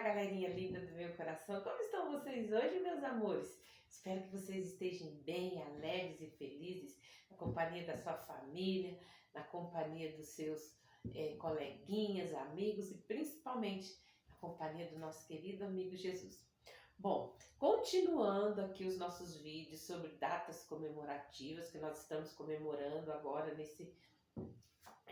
galerinha linda do meu coração. Como estão vocês hoje, meus amores? Espero que vocês estejam bem, alegres e felizes, na companhia da sua família, na companhia dos seus coleguinhas, amigos e principalmente na companhia do nosso querido amigo Jesus. Bom, continuando aqui os nossos vídeos sobre datas comemorativas que nós estamos comemorando agora nesse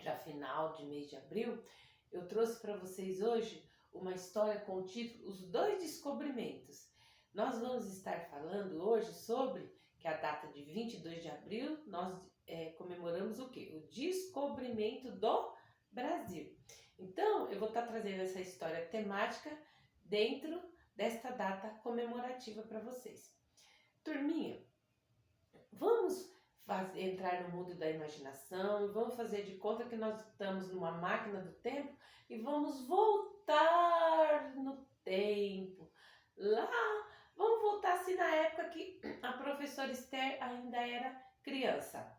já final de mês de abril, eu trouxe para vocês hoje uma história com o título Os Dois Descobrimentos. Nós vamos estar falando hoje sobre que a data de 22 de abril nós comemoramos o quê? O descobrimento do Brasil. Então, eu vou estar trazendo essa história temática dentro desta data comemorativa para vocês. Turminha, vamos entrar no mundo da imaginação, vamos fazer de conta que nós estamos numa máquina do tempo e vamos voltar no tempo. Vamos voltar assim na época que a professora Esther ainda era criança,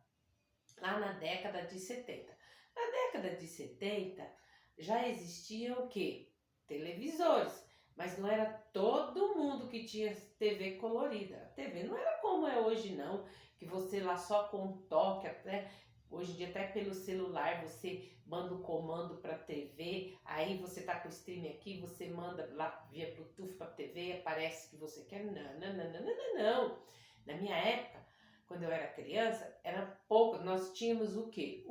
lá na década de 70. Na década de 70 já existia o quê? Televisores, mas não era todo mundo que tinha TV colorida. A TV não era como é hoje não, que você lá só com um toque, até hoje em dia até pelo celular você manda o comando para a TV, aí você tá com o stream aqui, você manda lá via Bluetooth para a TV, aparece que você quer. Não. Na minha época, quando eu era criança, era pouco, nós tínhamos o quê?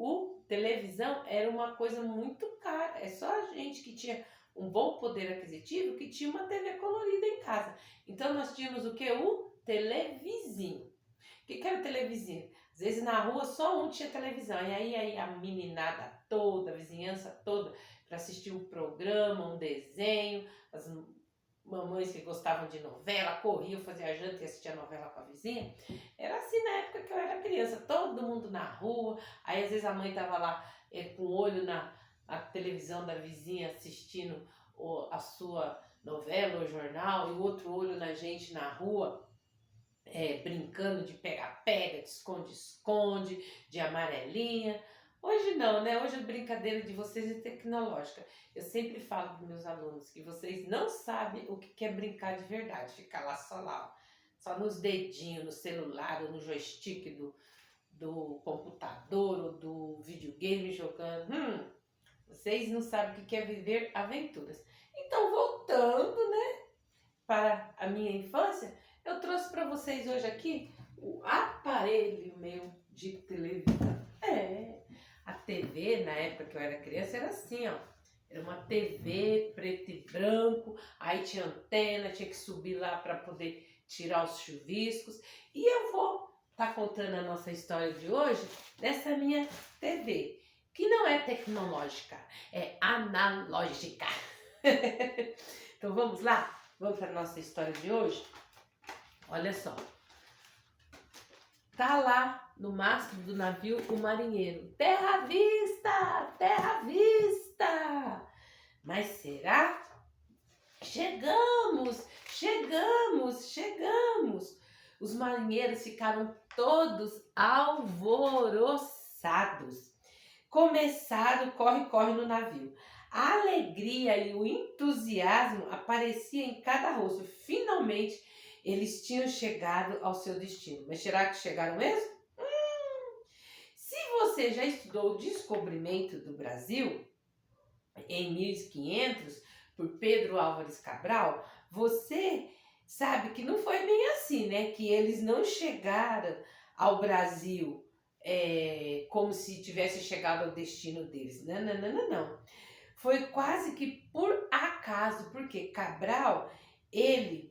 Televisão era uma coisa muito cara, é só a gente que tinha um bom poder aquisitivo que tinha uma TV colorida em casa. Então nós tínhamos o quê? O televizinho. O que era o televizinho? Às vezes na rua só um tinha televisão. E aí a meninada toda, a vizinhança toda, para assistir um programa, um desenho. As mamães que gostavam de novela, corriam, faziam janta e assistiam novela com a vizinha. Era assim na época que eu era criança. Todo mundo na rua. Aí às vezes a mãe estava lá com o olho na televisão da vizinha assistindo a sua novela ou jornal. E o outro olho na gente na rua. Brincando de pega-pega, de esconde-esconde, de amarelinha. Hoje não, né? Hoje a brincadeira de vocês é tecnológica. Eu sempre falo para meus alunos que vocês não sabem o que é brincar de verdade. Ficar lá só nos dedinhos, no celular ou no joystick do computador ou do videogame jogando. Vocês não sabem o que é viver aventuras. Então, voltando, né, para a minha infância, eu trouxe para vocês hoje aqui o aparelho meu de televisão. A TV, na época que eu era criança, era assim, ó. Era uma TV preto e branco, aí tinha antena, tinha que subir lá para poder tirar os chuviscos. E eu vou estar contando a nossa história de hoje dessa minha TV, que não é tecnológica, é analógica. Então vamos lá? Vamos para a nossa história de hoje? Olha só, tá lá no mastro do navio o marinheiro, terra à vista, terra à vista. Mas será? Chegamos. Os marinheiros ficaram todos alvoroçados. Começaram o corre-corre no navio. A alegria e o entusiasmo apareciam em cada rosto. Finalmente, eles tinham chegado ao seu destino. Mas será que chegaram mesmo? Se você já estudou o descobrimento do Brasil, em 1500, por Pedro Álvares Cabral, você sabe que não foi bem assim, né? Que eles não chegaram ao Brasil como se tivesse chegado ao destino deles. Não. Foi quase que por acaso, porque Cabral, ele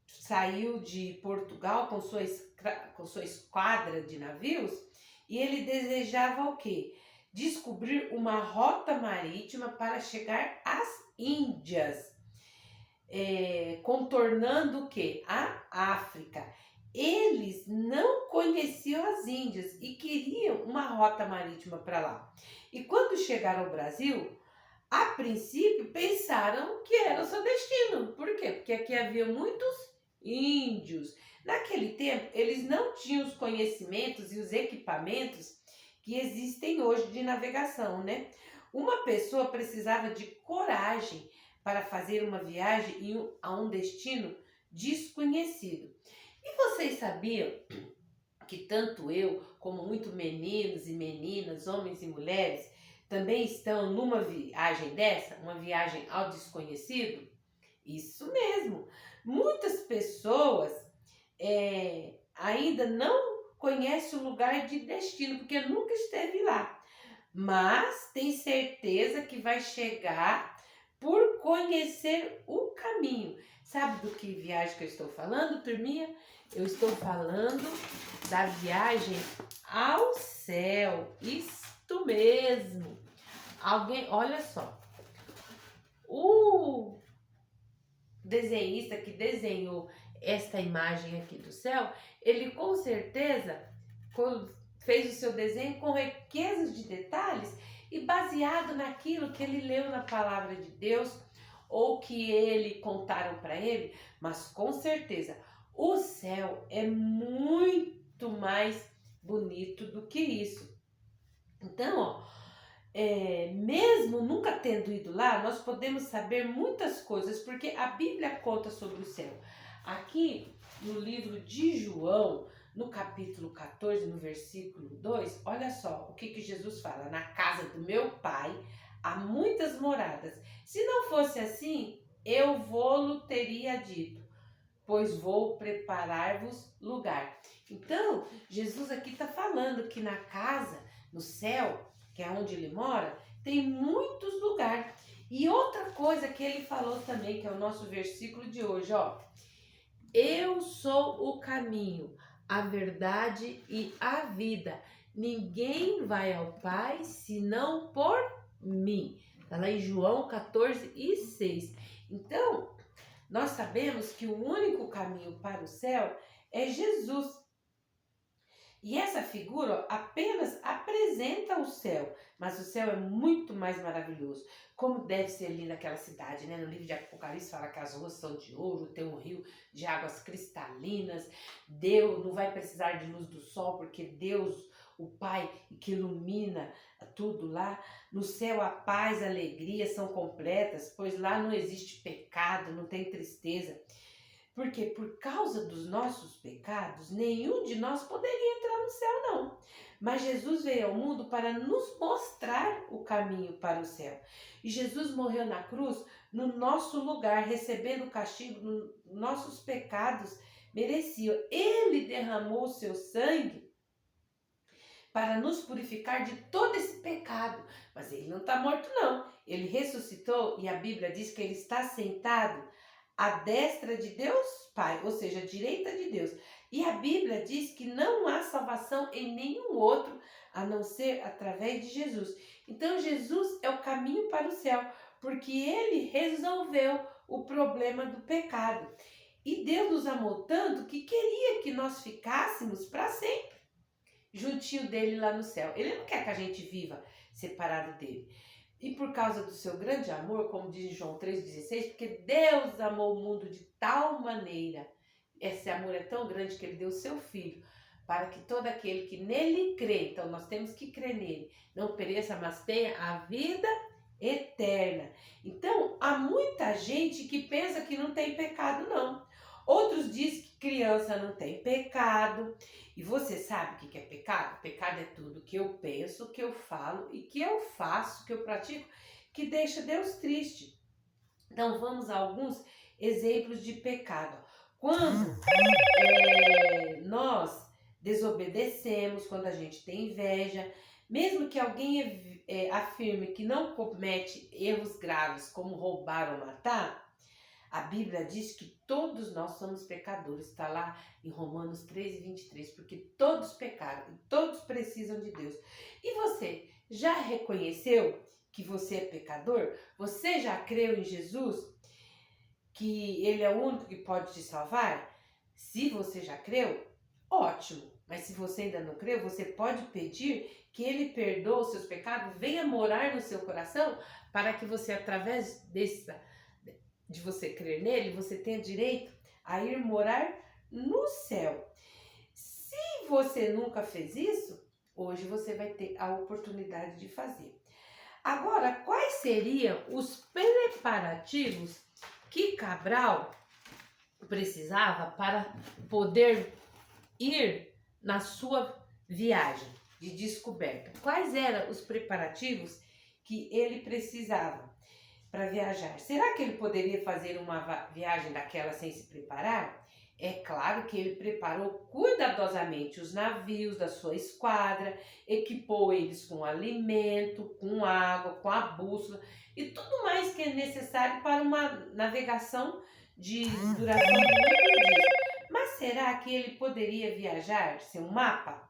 saiu de Portugal com sua esquadra de navios e ele desejava o quê? Descobrir uma rota marítima para chegar às Índias, contornando o quê? A África. Eles não conheciam as Índias e queriam uma rota marítima para lá. E quando chegaram ao Brasil, a princípio pensaram que era o seu destino. Por quê? Porque aqui havia muitos índios. Naquele tempo, eles não tinham os conhecimentos e os equipamentos que existem hoje de navegação, né? Uma pessoa precisava de coragem para fazer uma viagem a um destino desconhecido. E vocês sabiam que tanto eu como muitos meninos e meninas, homens e mulheres, também estão numa viagem dessa, uma viagem ao desconhecido? Isso mesmo. Muitas pessoas ainda não conhecem o lugar de destino, porque nunca esteve lá. Mas tem certeza que vai chegar por conhecer o caminho. Sabe do que viagem que eu estou falando, turminha? Eu estou falando da viagem ao céu. Isto mesmo. Alguém, olha só. O desenhista que desenhou esta imagem aqui do céu, ele com certeza fez o seu desenho com riquezas de detalhes e baseado naquilo que ele leu na palavra de Deus ou que ele contaram para ele, mas com certeza o céu é muito mais bonito do que isso. Então, ó, mesmo nunca tendo ido lá, nós podemos saber muitas coisas, porque a Bíblia conta sobre o céu. Aqui no livro de João, no capítulo 14, no versículo 2, olha só o que Jesus fala: na casa do meu pai há muitas moradas. Se não fosse assim, eu vou-lo teria dito, pois vou preparar-vos lugar. Então, Jesus aqui está falando que na casa, no céu, que é onde ele mora, tem muitos lugares. E outra coisa que ele falou também, que é o nosso versículo de hoje, ó. Eu sou o caminho, a verdade e a vida. Ninguém vai ao Pai senão por mim. Está lá em João 14 e 6. Então, nós sabemos que o único caminho para o céu é Jesus. E essa figura apenas apresenta o céu, mas o céu é muito mais maravilhoso. Como deve ser linda aquela cidade, né? No livro de Apocalipse fala que as ruas são de ouro, tem um rio de águas cristalinas. Deus não vai precisar de luz do sol, porque Deus, o Pai, que ilumina tudo lá. No céu a paz e a alegria são completas, pois lá não existe pecado, não tem tristeza. Porque por causa dos nossos pecados, nenhum de nós poderia entrar no céu, não. Mas Jesus veio ao mundo para nos mostrar o caminho para o céu. E Jesus morreu na cruz no nosso lugar, recebendo o castigo dos nossos pecados mereciam. Ele derramou o seu sangue para nos purificar de todo esse pecado. Mas ele não está morto, não. Ele ressuscitou e a Bíblia diz que ele está sentado à destra de Deus Pai, ou seja, à direita de Deus. E a Bíblia diz que não há salvação em nenhum outro a não ser através de Jesus. Então Jesus é o caminho para o céu, porque ele resolveu o problema do pecado. E Deus nos amou tanto que queria que nós ficássemos para sempre juntinho dele lá no céu. Ele não quer que a gente viva separado dele. E por causa do seu grande amor, como diz em João 3,16, porque Deus amou o mundo de tal maneira, esse amor é tão grande que ele deu o seu Filho, para que todo aquele que nele crê, então nós temos que crer nele, não pereça, mas tenha a vida eterna. Então, há muita gente que pensa que não tem pecado, não. Outros dizem que criança não tem pecado. E você sabe o que é pecado? Pecado é tudo que eu penso, que eu falo e que eu faço, que eu pratico, que deixa Deus triste. Então vamos a alguns exemplos de pecado. Quando nós desobedecemos, quando a gente tem inveja, mesmo que alguém afirme que não comete erros graves como roubar ou matar, a Bíblia diz que todos nós somos pecadores, está lá em Romanos 13:23, porque todos pecaram e todos precisam de Deus. E você já reconheceu que você é pecador? Você já creu em Jesus? Que ele é o único que pode te salvar? Se você já creu, ótimo. Mas se você ainda não creu, você pode pedir que ele perdoe os seus pecados, venha morar no seu coração, para que você, através de você crer nele, você tenha direito a ir morar no céu. Se você nunca fez isso, hoje você vai ter a oportunidade de fazer. Agora, quais seriam os preparativos que Cabral precisava para poder ir na sua viagem de descoberta? Quais eram os preparativos que ele precisava para viajar? Será que ele poderia fazer uma viagem daquela sem se preparar? É claro que ele preparou cuidadosamente os navios da sua esquadra, equipou eles com alimento, com água, com a bússola e tudo mais que é necessário para uma navegação de duração de muitos dias. Mas será que ele poderia viajar sem um mapa?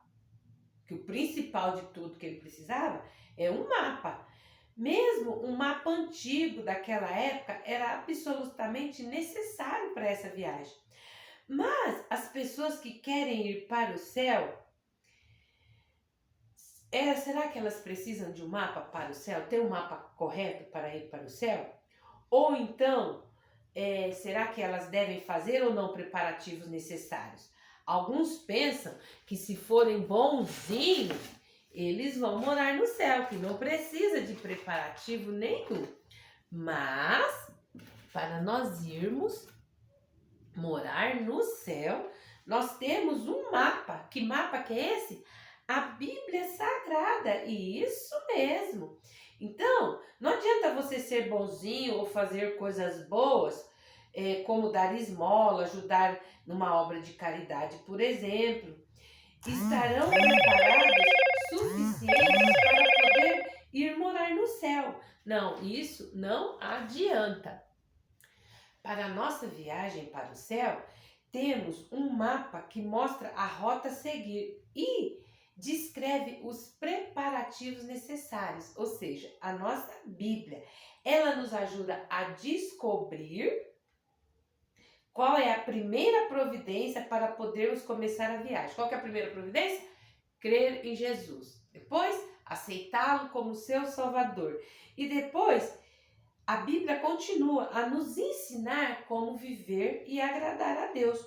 Que o principal de tudo que ele precisava é um mapa. Mesmo um mapa antigo daquela época era absolutamente necessário para essa viagem. Mas as pessoas que querem ir para o céu, será que elas precisam de um mapa para o céu? Ter um mapa correto para ir para o céu? Ou então, será que elas devem fazer ou não preparativos necessários? Alguns pensam que se forem bonzinhos, eles vão morar no céu, que não precisa de preparativo nenhum. Mas, para nós irmos morar no céu, nós temos um mapa. Que mapa que é esse? A Bíblia Sagrada. E isso mesmo. Então, não adianta você ser bonzinho ou fazer coisas boas, como dar esmola, ajudar numa obra de caridade, por exemplo. Estarão preparados suficientes para poder ir morar no céu. Não, isso não adianta. Para a nossa viagem para o céu, temos um mapa que mostra a rota a seguir e descreve os preparativos necessários, ou seja, a nossa Bíblia. Ela nos ajuda a descobrir qual é a primeira providência para podermos começar a viagem. Qual que é a primeira providência? Crer em Jesus. Depois, aceitá-lo como seu Salvador. E depois, a Bíblia continua a nos ensinar como viver e agradar a Deus.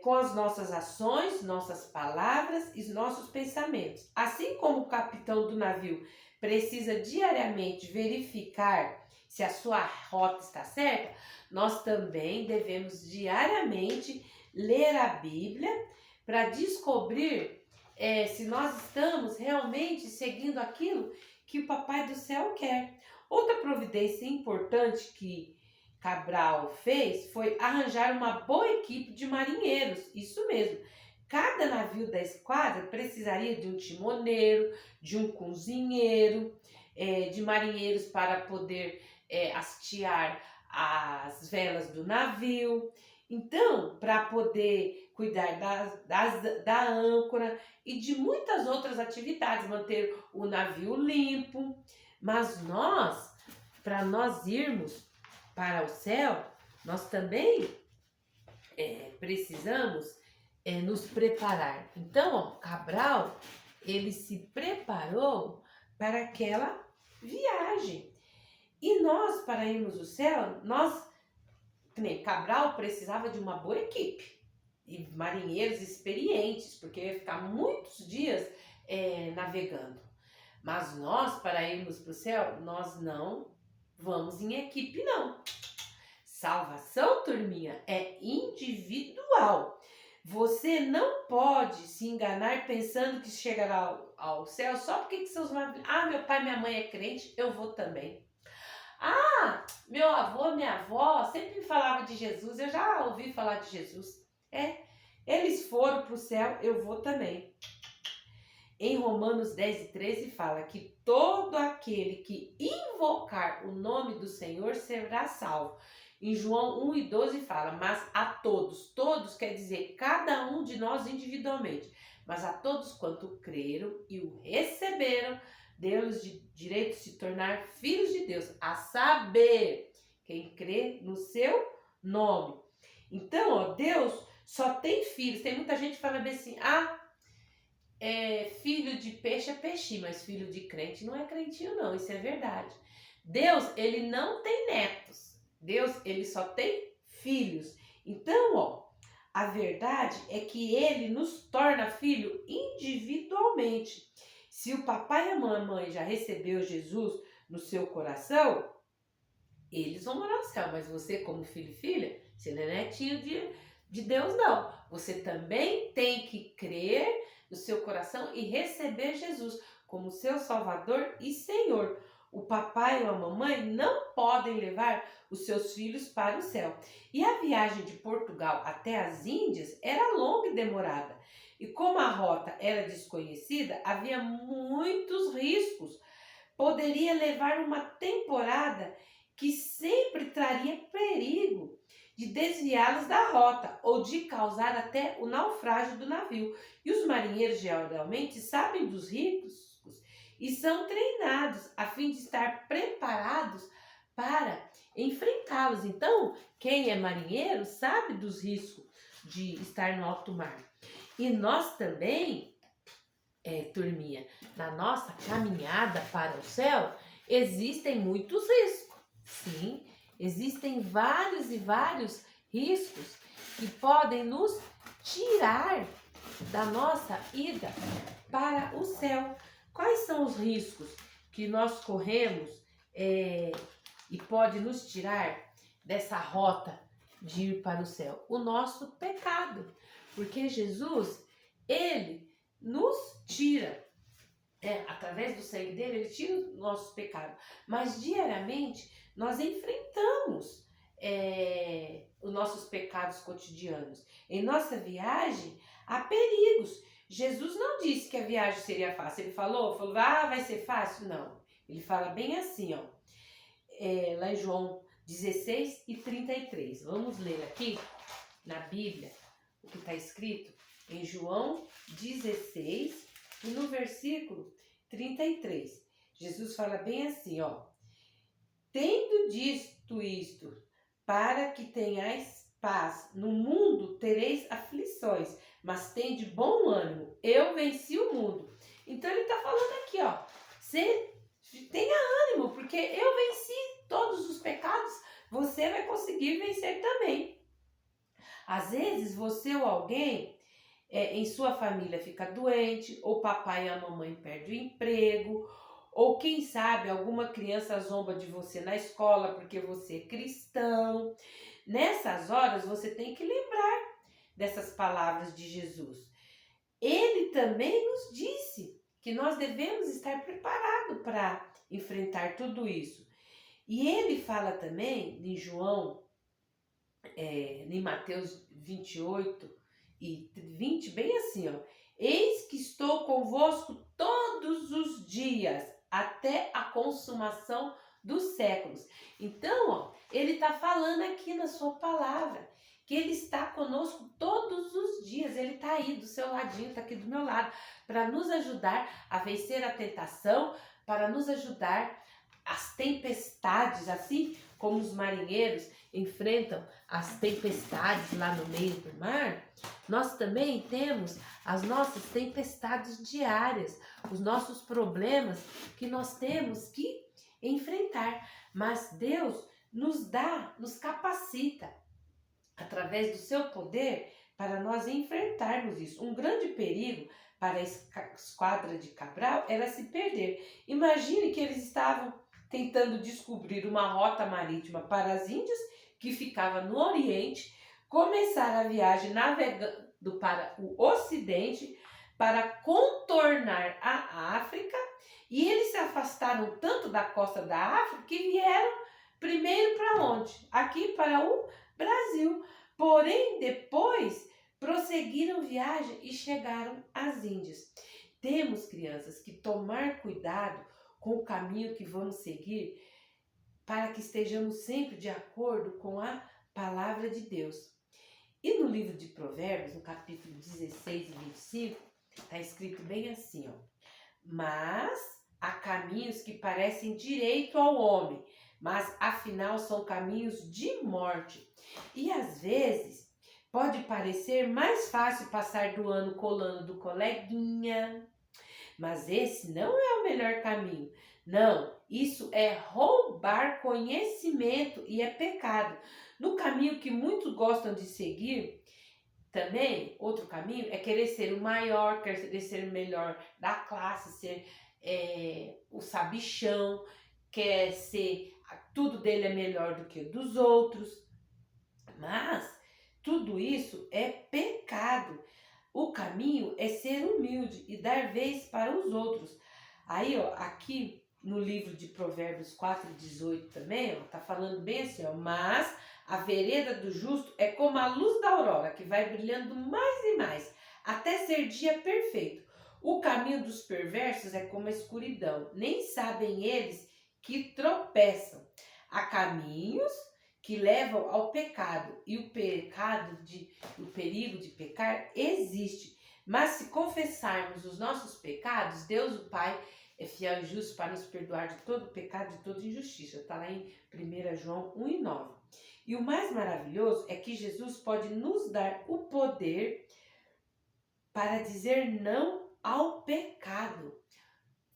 Com as nossas ações, nossas palavras e nossos pensamentos. Assim como o capitão do navio precisa diariamente verificar se a sua rota está certa, nós também devemos diariamente ler a Bíblia para descobrir se nós estamos realmente seguindo aquilo que o Papai do Céu quer. Outra providência importante que Cabral fez foi arranjar uma boa equipe de marinheiros, isso mesmo. Cada navio da esquadra precisaria de um timoneiro, de um cozinheiro, de marinheiros para poder hastear as velas do navio. Então, para poder cuidar da âncora e de muitas outras atividades, manter o navio limpo. Mas para nós irmos para o céu, nós também precisamos nos preparar. Então, Cabral, ele se preparou para aquela viagem. E nós, para irmos ao céu, Cabral precisava de uma boa equipe e marinheiros experientes, porque ia ficar muitos dias navegando. Mas nós, para irmos para o céu, nós não vamos em equipe, não. Salvação, turminha, é individual. Você não pode se enganar pensando que chegará ao céu só porque seus maridos... meu pai e minha mãe é crente, eu vou também. Meu avô, minha avó sempre falava de Jesus, eu já ouvi falar de Jesus. Eles foram para o céu, eu vou também. Em Romanos 10:13 fala que todo aquele que invocar o nome do Senhor será salvo. Em João 1:12 fala, mas a todos, todos quer dizer cada um de nós individualmente, mas a todos quanto creram e o receberam, deu-lhes direito de se tornar filhos de Deus, a saber, quem crê no seu nome. Então, Deus só tem filhos. Tem muita gente que fala bem assim, filho de peixe é peixinho, mas filho de crente não é crentinho não, isso é verdade. Deus, ele não tem netos. Deus, ele só tem filhos. Então, a verdade é que ele nos torna filho individualmente. Se o papai e a mamãe já recebeu Jesus no seu coração, eles vão morar no céu, mas você como filho e filha, você não é netinho de Deus não. Você também tem que crer no seu coração e receber Jesus como seu Salvador e Senhor. O papai ou a mamãe não podem levar os seus filhos para o céu. E a viagem de Portugal até as Índias era longa e demorada. E como a rota era desconhecida, havia muitos riscos. Poderia levar uma temporada que sempre traria perigo de desviá-los da rota ou de causar até o naufrágio do navio. E os marinheiros geralmente sabem dos riscos e são treinados a fim de estar preparados para enfrentá-los. Então, quem é marinheiro sabe dos riscos de estar no alto mar. E nós também, turminha, na nossa caminhada para o céu, existem muitos riscos. Sim, existem vários e vários riscos que podem nos tirar da nossa ida para o céu. Quais são os riscos que nós corremos e pode nos tirar dessa rota de ir para o céu? O nosso pecado, porque Jesus, ele nos tira, através do sangue dele, ele tira os nossos pecados, mas diariamente nós enfrentamos os nossos pecados cotidianos. Em nossa viagem há perigos. Jesus não disse que a viagem seria fácil. Ele falou, vai ser fácil? Não. Ele fala bem assim, ó, lá em João 16:33. Vamos ler aqui na Bíblia o que está escrito em João 16 e no versículo 33. Jesus fala bem assim, ó: tendo dito isto, para que tenhais paz, no mundo tereis aflições, mas tende bom ânimo, eu venci o mundo. Então ele está falando aqui, ó, você tenha ânimo, porque eu venci todos os pecados, você vai conseguir vencer também. Às vezes você ou alguém em sua família fica doente, ou papai e a mamãe perdem o emprego, ou quem sabe alguma criança zomba de você na escola porque você é cristão. Nessas horas você tem que lembrar dessas palavras de Jesus. Ele também nos disse que nós devemos estar preparados para enfrentar tudo isso. E ele fala também em João, em Mateus 28:20, bem assim, ó: eis que estou convosco todos os dias, até a consumação dos séculos. Então, ó, ele está falando aqui na sua palavra, que ele está conosco todos os dias. Ele está aí do seu ladinho, está aqui do meu lado, para nos ajudar a vencer a tentação, para nos ajudar as tempestades, assim como os marinheiros enfrentam as tempestades lá no meio do mar. Nós também temos as nossas tempestades diárias, os nossos problemas que nós temos que enfrentar. Mas Deus nos capacita através do seu poder para nós enfrentarmos isso. Um grande perigo para a esquadra de Cabral era se perder. Imagine que eles estavam tentando descobrir uma rota marítima para as Índias, que ficava no Oriente, começar a viagem navegando para o Ocidente, para contornar a África, e eles se afastaram tanto da costa da África que vieram primeiro para onde? Aqui para o Brasil. Porém, depois prosseguiram viagem e chegaram às Índias. Temos, crianças, que tomar cuidado com o caminho que vamos seguir, para que estejamos sempre de acordo com a palavra de Deus. E no livro de Provérbios, no capítulo 16 e 25, está escrito bem assim, ó: mas há caminhos que parecem direito ao homem, mas afinal são caminhos de morte. E às vezes pode parecer mais fácil passar do ano colando do coleguinha, mas esse não é o melhor caminho. Não, isso é roubar conhecimento e é pecado. No caminho que muitos gostam de seguir, Também, outro caminho é querer ser o maior, querer ser o melhor da classe, ser o sabichão, quer ser, tudo dele é melhor do que o dos outros. Mas tudo isso é pecado. O caminho é ser humilde e dar vez para os outros. Aí, ó, aqui no livro de Provérbios 4:18 também, ó, tá falando bem assim, ó, mas a vereda do justo é como a luz da aurora, que vai brilhando mais e mais, até ser dia perfeito. O caminho dos perversos é como a escuridão, nem sabem eles que tropeçam. Há caminhos que levam ao pecado, e o perigo de pecar existe. Mas se confessarmos os nossos pecados, Deus o Pai é fiel e justo para nos perdoar de todo pecado, de toda injustiça. Está lá em 1 João 1:9. E o mais maravilhoso é que Jesus pode nos dar o poder para dizer não ao pecado,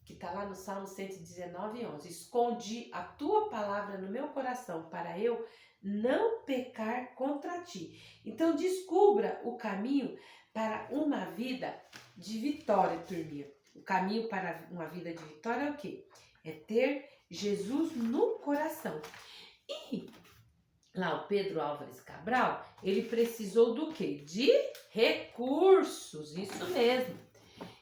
que está lá no Salmo 119:11. Escondi a tua palavra no meu coração para eu não pecar contra ti. Então descubra o caminho para uma vida de vitória, turminha. O caminho para uma vida de vitória é o quê? É ter Jesus no coração. E lá o Pedro Álvares Cabral, ele precisou do quê? De recursos, isso mesmo.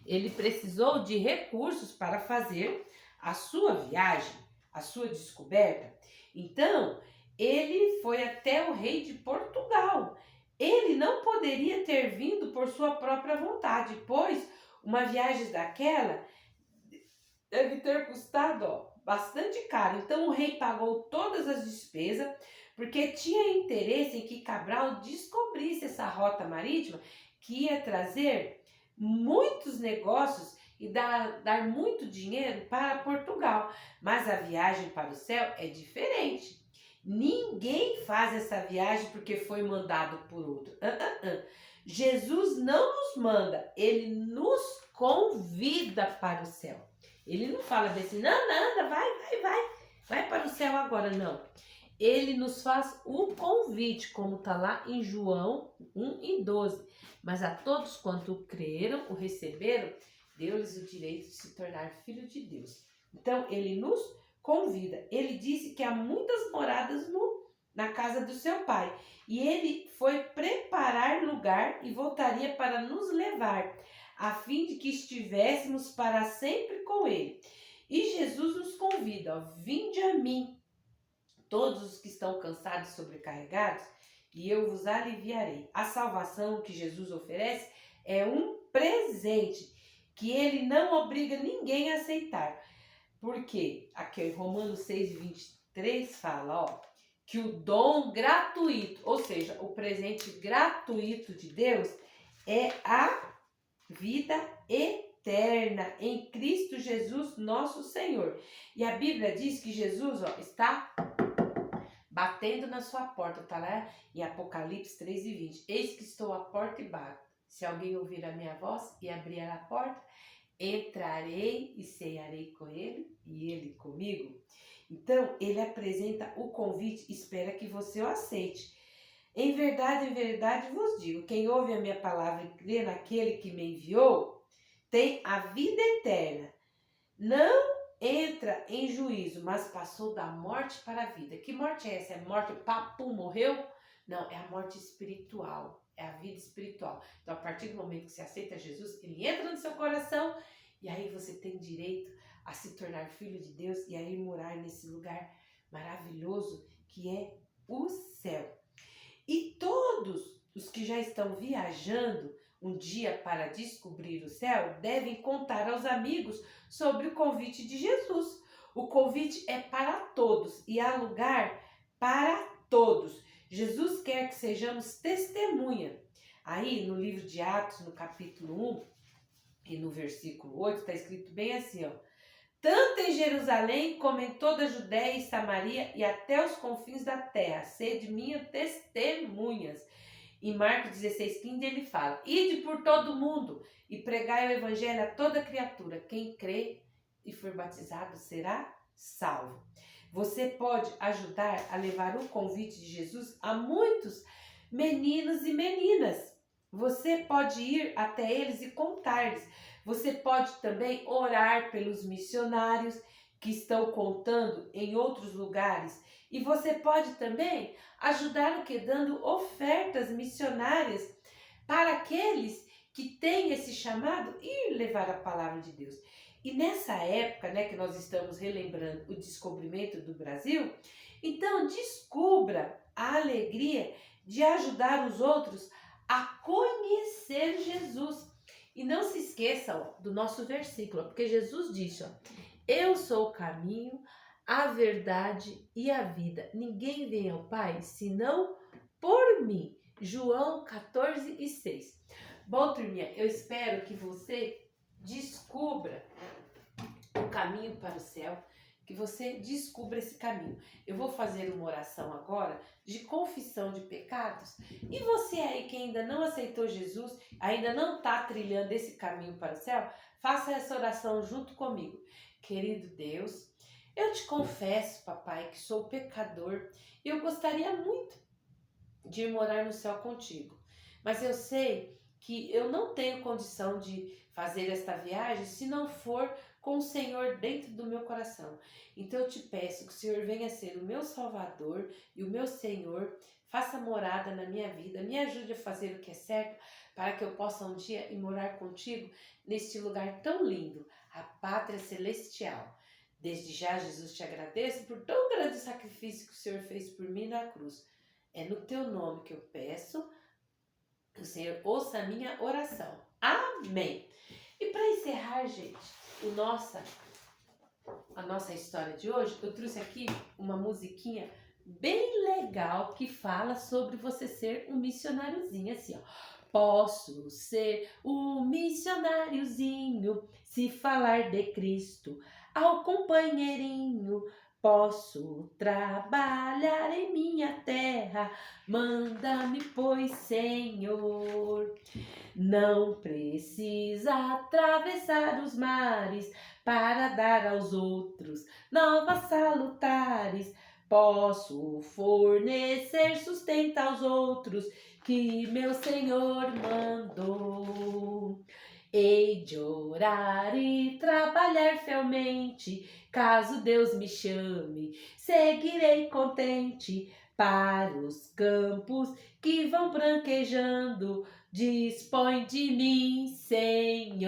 Ele precisou de recursos para fazer a sua viagem, a sua descoberta. Então, ele foi até o rei de Portugal. Ele não poderia ter vindo por sua própria vontade, pois uma viagem daquela deve ter custado bastante caro. Então, o rei pagou todas as despesas, porque tinha interesse em que Cabral descobrisse essa rota marítima que ia trazer muitos negócios e dar muito dinheiro para Portugal. Mas a viagem para o céu é diferente. Ninguém faz essa viagem porque foi mandado por outro. Jesus não nos manda, ele nos convida para o céu. Ele não fala assim, não, anda, vai para o céu agora, não. Ele nos faz o convite, como está lá em João 1:12. Mas a todos quanto creram, o receberam, deu-lhes o direito de se tornar filho de Deus. Então, ele nos convida. Ele disse que há muitas moradas na casa do seu pai. E ele foi preparar lugar e voltaria para nos levar, a fim de que estivéssemos para sempre com ele. E Jesus nos convida, ó, vinde a mim, todos os que estão cansados e sobrecarregados, e eu vos aliviarei. A salvação que Jesus oferece é um presente que ele não obriga ninguém a aceitar. Porque aqui em Romanos 6:23 fala, ó, que o dom gratuito, ou seja, o presente gratuito de Deus é a vida eterna em Cristo Jesus, nosso Senhor. E a Bíblia diz que Jesus, ó, está batendo na sua porta, tá lá em Apocalipse 3:20. Eis que estou à porta e bato. Se alguém ouvir a minha voz e abrir a porta, entrarei e cearei com ele e ele comigo. Então, ele apresenta o convite, espera que você o aceite. Em verdade vos digo, quem ouve a minha palavra e crê naquele que me enviou, tem a vida eterna. Não entra em juízo, mas passou da morte para a vida. Que morte é essa? É morte, papo, morreu? Não, é a morte espiritual, é a vida espiritual. Então, a partir do momento que você aceita Jesus, ele entra no seu coração e aí você tem direito a se tornar filho de Deus e a ir morar nesse lugar maravilhoso que é o céu. E todos os que já estão viajando um dia para descobrir o céu devem contar aos amigos sobre o convite de Jesus. O convite é para todos e há lugar para todos. Jesus quer que sejamos testemunha. Aí no livro de Atos, no capítulo 1 e no versículo 8, está escrito bem assim, ó. Tanto em Jerusalém como em toda a Judéia e Samaria e até os confins da terra, sede minhas testemunhas. Em Marcos 16:15 ele fala, ide por todo mundo e pregai o evangelho a toda criatura. Quem crê e for batizado será salvo. Você pode ajudar a levar o convite de Jesus a muitos meninos e meninas. Você pode ir até eles e contar-lhes. Você pode também orar pelos missionários que estão contando em outros lugares. E você pode também ajudar no que? Dando ofertas missionárias para aqueles que têm esse chamado e levar a palavra de Deus. E nessa época, né, que nós estamos relembrando o descobrimento do Brasil, então descubra a alegria de ajudar os outros a conhecer Jesus. E não se esqueça, ó, do nosso versículo, porque Jesus disse, ó, eu sou o caminho, a verdade e a vida. Ninguém vem ao Pai senão por mim. João 14:6. Bom, turminha, eu espero que você descubra o caminho para o céu, que você descubra esse caminho. Eu vou fazer uma oração agora de confissão de pecados, e você aí que ainda não aceitou Jesus, ainda não está trilhando esse caminho para o céu, faça essa oração junto comigo. Querido Deus, eu te confesso, papai, que sou pecador e eu gostaria muito de morar no céu contigo, mas eu sei que eu não tenho condição de fazer esta viagem se não for com o Senhor dentro do meu coração. Então eu te peço que o Senhor venha ser o meu Salvador e o meu Senhor, faça morada na minha vida, me ajude a fazer o que é certo para que eu possa um dia ir morar contigo neste lugar tão lindo, a pátria celestial. Desde já, Jesus, te agradeço por tão grande sacrifício que o Senhor fez por mim na cruz. É no teu nome que eu peço, que o Senhor ouça a minha oração. Amém. E para encerrar, gente, a nossa história de hoje, eu trouxe aqui uma musiquinha bem legal que fala sobre você ser um missionáriozinho, assim, ó. Posso ser um missionáriozinho se falar de Cristo ao companheirinho. Posso trabalhar em minha terra, manda-me, pois, Senhor. Não precisa atravessar os mares para dar aos outros novas salutares. Posso fornecer sustento aos outros que meu Senhor mandou. Hei de orar e trabalhar fielmente, caso Deus me chame, seguirei contente para os campos que vão branquejando. Dispõe de mim, Senhor.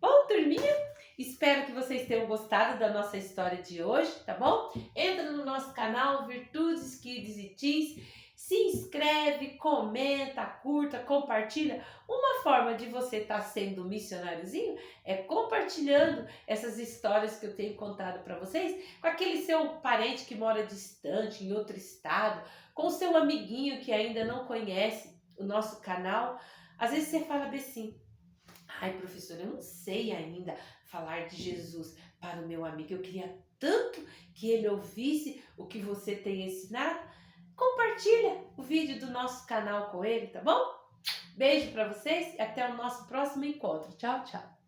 Bom, turminha, espero que vocês tenham gostado da nossa história de hoje, tá bom? Entra no nosso canal Virtudes, Kids e Teens, se inscreve, comenta, curta, compartilha. Uma forma de você estar sendo um missionáriozinho é compartilhando essas histórias que eu tenho contado para vocês com aquele seu parente que mora distante, em outro estado, com o seu amiguinho que ainda não conhece o nosso canal. Às vezes você fala assim, ai, professora, eu não sei ainda falar de Jesus para o meu amigo. Eu queria tanto que ele ouvisse o que você tem ensinado. Compartilha o vídeo do nosso canal com ele, tá bom? Beijo para vocês e até o nosso próximo encontro. Tchau, tchau.